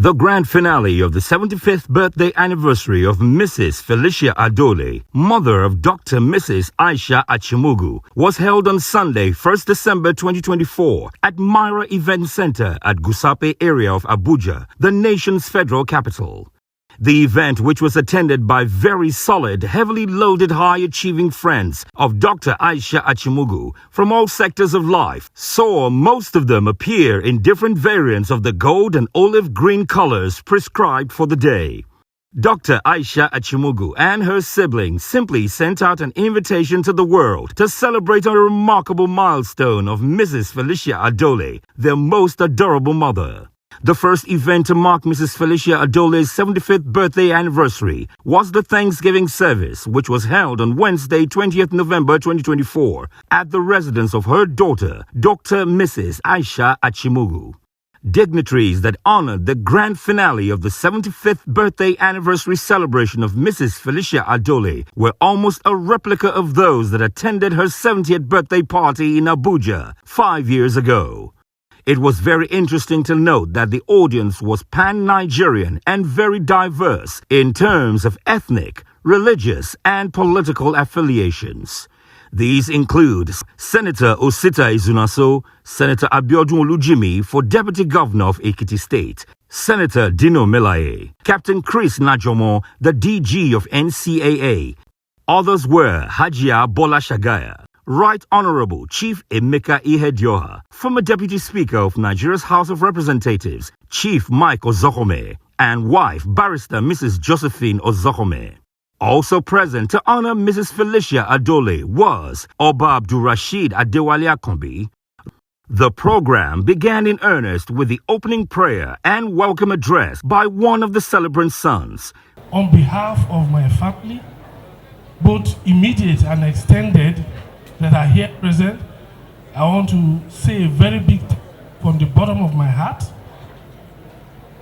The grand finale of the 75th birthday anniversary of Mrs. Felicia Adole, mother of Dr. Mrs. Aisha Achimugu, was held on Sunday, 1st December 2024 at Myra Event Center at Gusape area of Abuja, the nation's federal capital. The event, which was attended by very solid, heavily loaded, high-achieving friends of Dr. Aisha Achimugu from all sectors of life, saw most of them appear in different variants of the gold and olive green colors prescribed for the day. Dr. Aisha Achimugu and her siblings simply sent out an invitation to the world to celebrate a remarkable milestone of Mrs. Felicia Adole, their most adorable mother. The first event to mark Mrs. Felicia Adole's 75th birthday anniversary was the Thanksgiving service, which was held on Wednesday, 20th November 2024, at the residence of her daughter, Dr. Mrs. Aisha Achimugu. Dignitaries that honored the grand finale of the 75th birthday anniversary celebration of Mrs. Felicia Adole were almost a replica of those that attended her 70th birthday party in Abuja 5 years ago. It was very interesting to note that the audience was pan-Nigerian and very diverse in terms of ethnic, religious, and political affiliations. These include Senator Osita Izunaso, Senator Abiodun Olujimi for Deputy Governor of Ekiti State, Senator Dino Melaye, Captain Chris Najomo, the DG of NCAA. Others were Hajia Bola Shagaya, Right Honorable Chief Emeka Ihedioha, former Deputy Speaker of Nigeria's House of Representatives, Chief Mike Ozohome, and wife Barrister Mrs. Josephine Ozohome. Also present to honor Mrs. Felicia Adole was Oba Abdurrashid Adewale Akombi. The program began in earnest with the opening prayer and welcome address by one of the celebrant sons. On behalf of my family, both immediate and extended, that are here present, I want to say a very big thank you from the bottom of my heart.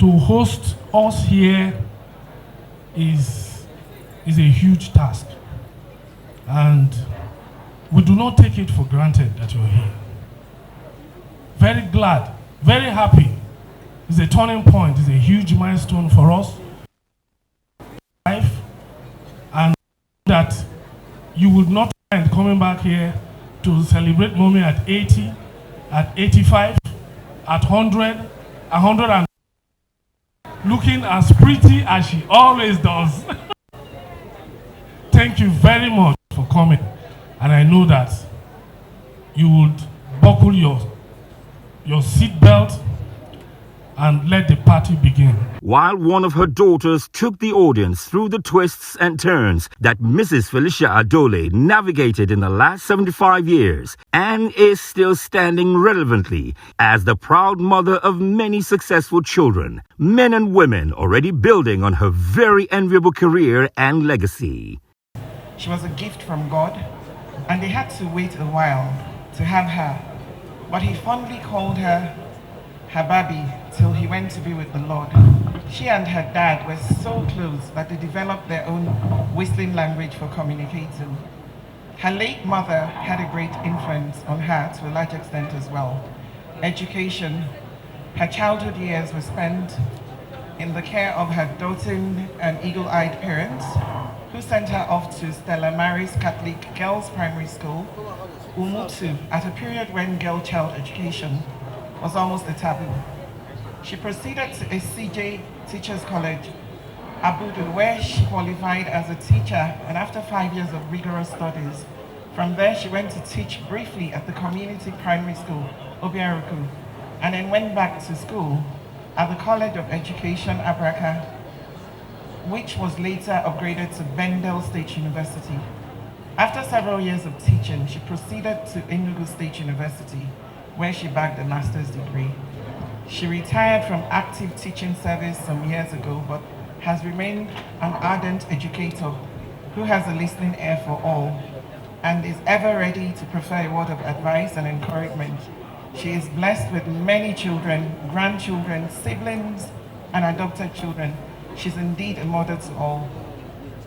To host us here is a huge task, and we do not take it for granted that you're here. Very glad, very happy. It's a turning point, it's a huge milestone for us. Life, and that you would not mind coming back here to celebrate mommy at 80, at 85, at 100, 100 and looking as pretty as she always does. Thank you very much for coming, and I know that you would buckle your seatbelt and let the party begin. While one of her daughters took the audience through the twists and turns that Mrs. Felicia Adole navigated in the last 75 years and is still standing relevantly as the proud mother of many successful children, men and women already building on her very enviable career and legacy. She was a gift from God, and they had to wait a while to have her, but he fondly called her Hababi till he went to be with the Lord. She and her dad were so close that they developed their own whistling language for communicating. Her late mother had a great influence on her to a large extent as well. Education. Her childhood years were spent in the care of her doting and eagle-eyed parents, who sent her off to Stella Maris Catholic Girls Primary School, Umutu, at a period when girl child education was almost a taboo. She proceeded to a CJ Teachers College, Abuja, where she qualified as a teacher, and after 5 years of rigorous studies, from there she went to teach briefly at the community primary school, Obiaruku, and then went back to school at the College of Education, Abraka, which was later upgraded to Bendel State University. After several years of teaching, she proceeded to Enugu State University, where she bagged a master's degree. She retired from active teaching service some years ago, but has remained an ardent educator who has a listening ear for all and is ever ready to prefer a word of advice and encouragement. She is blessed with many children, grandchildren, siblings, and adopted children. She's indeed a mother to all.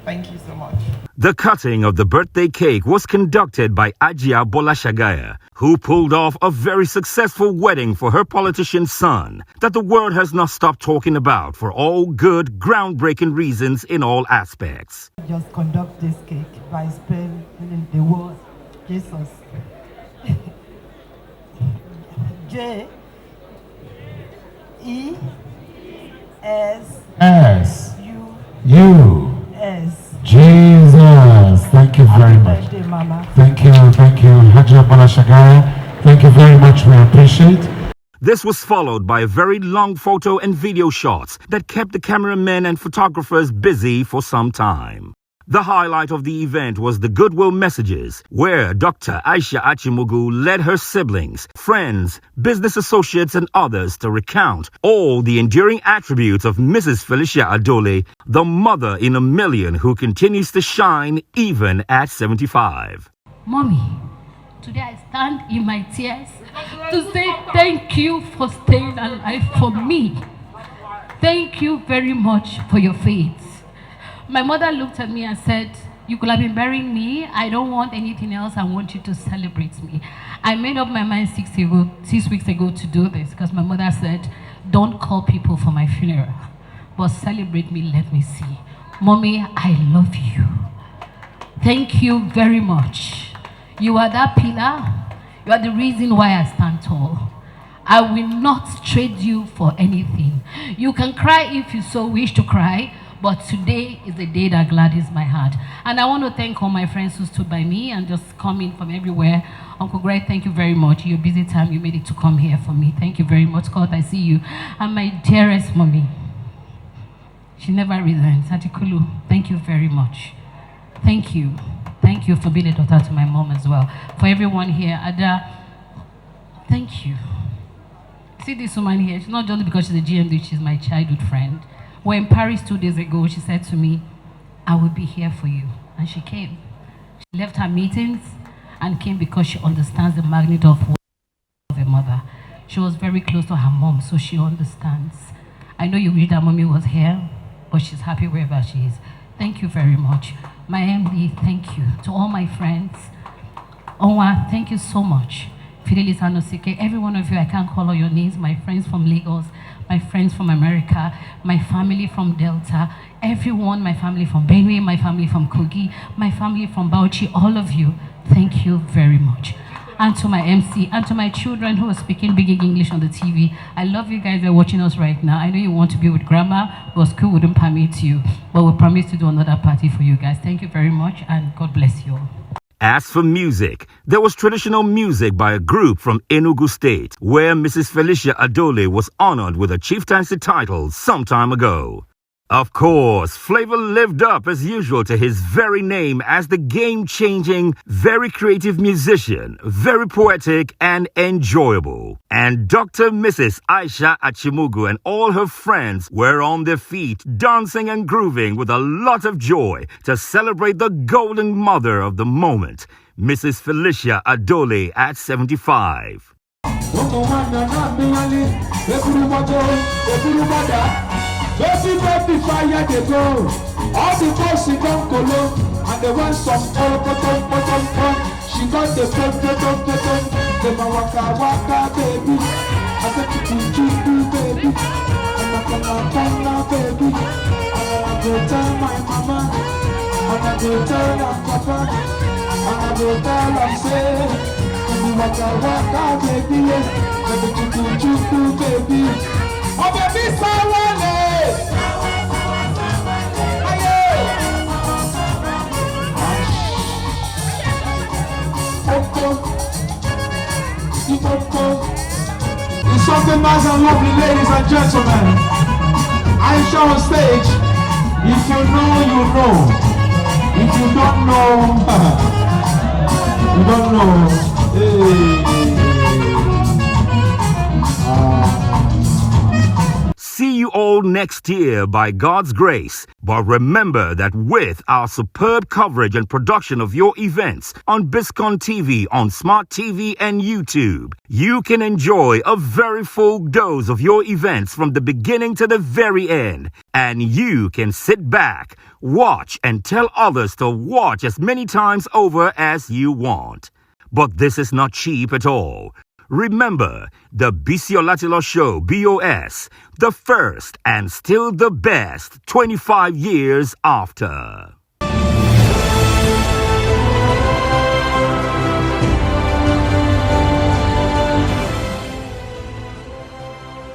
Thank you so much. The cutting of the birthday cake was conducted by Ajia Bolashagaya, who pulled off a very successful wedding for her politician son that the world has not stopped talking about for all good, groundbreaking reasons in all aspects. Just conduct this cake by spelling the word Jesus. J-E-S-U-S. Jesus. Thank you very much. Happy birthday, Mama. Thank you, Hajia Bolashagaya. Thank you very much. We appreciate. This was followed by a very long photo and video shots that kept the cameramen and photographers busy for some time. The highlight of the event was the goodwill messages, where Dr. Aisha Achimugu led her siblings, friends, business associates and others to recount all the enduring attributes of Mrs. Felicia Adole, the mother in a million who continues to shine even at 75. Mommy, today I stand in my tears to say thank you for staying alive for me. Thank you very much for your faith. My mother looked at me and said, you could have been burying me. I don't want anything else. I want you to celebrate me. I made up my mind 6 weeks ago to do this because my mother said, don't call people for my funeral, but celebrate me, let me see. Mommy, I love you. Thank you very much. You are that pillar. You are the reason why I stand tall. I will not trade you for anything. You can cry if you so wish to cry, but today is the day that gladdens my heart. And I want to thank all my friends who stood by me and just come in from everywhere. Uncle Greg, thank you very much. Your busy time, you made it to come here for me. Thank you very much. God, I see you. And my dearest mommy, she never resigns. Atikulu, thank you very much. Thank you. Thank you for being a daughter to my mom as well. For everyone here, Ada, thank you. See this woman here, she's not just because she's a GMD, she's my childhood friend. We're in Paris 2 days ago. She said to me, I will be here for you. And she came. She left her meetings and came because she understands the magnitude of a mother. She was very close to her mom, so she understands. I know you wish that mommy was here, but she's happy wherever she is. Thank you very much. My MD, thank you. To all my friends, Onwa, thank you so much. Fidelis Anosike, every one of you, I can't call all your names. My friends from Lagos, my friends from America, my family from Delta, everyone, my family from Benue, my family from Kogi, my family from Bauchi, all of you, thank you very much. And to my MC, and to my children who are speaking big English on the TV, I love you guys that are watching us right now. I know you want to be with grandma, but school wouldn't permit you, but we promise to do another party for you guys. Thank you very much, and God bless you all. As for music, there was traditional music by a group from Enugu State, where Mrs. Felicia Adole was honored with a chieftaincy title some time ago. Of course, Flavor lived up as usual to his very name as the game-changing, very creative musician, very poetic and enjoyable. And Dr. Mrs. Aisha Achimugu and all her friends were on their feet, dancing and grooving with a lot of joy to celebrate the golden mother of the moment, Mrs. Felicia Adole at 75. Baby, baby, fire they go. All the boys she don't colo, and they want some oh. She got the pom. The waka baby. I said to baby. I'm not gonna baby. I'm gonna go tell my mama. I'm gonna go tell her papa. I'm gonna go tell her say, the waka baby. Baby, baby. Oh baby, Sawale. It's something nice and lovely, ladies and gentlemen. Aisha on stage. If you know, you know. If you don't know, you don't know. Hey. See you all all next year by God's grace. But remember that with our superb coverage and production of your events on Biscon TV, on Smart TV and YouTube, you can enjoy a very full dose of your events from the beginning to the very end. And you can sit back, watch, and tell others to watch as many times over as you want. But this is not cheap at all. Remember, the Bisi Olatilo Show, BOS, the first and still the best 25 years after.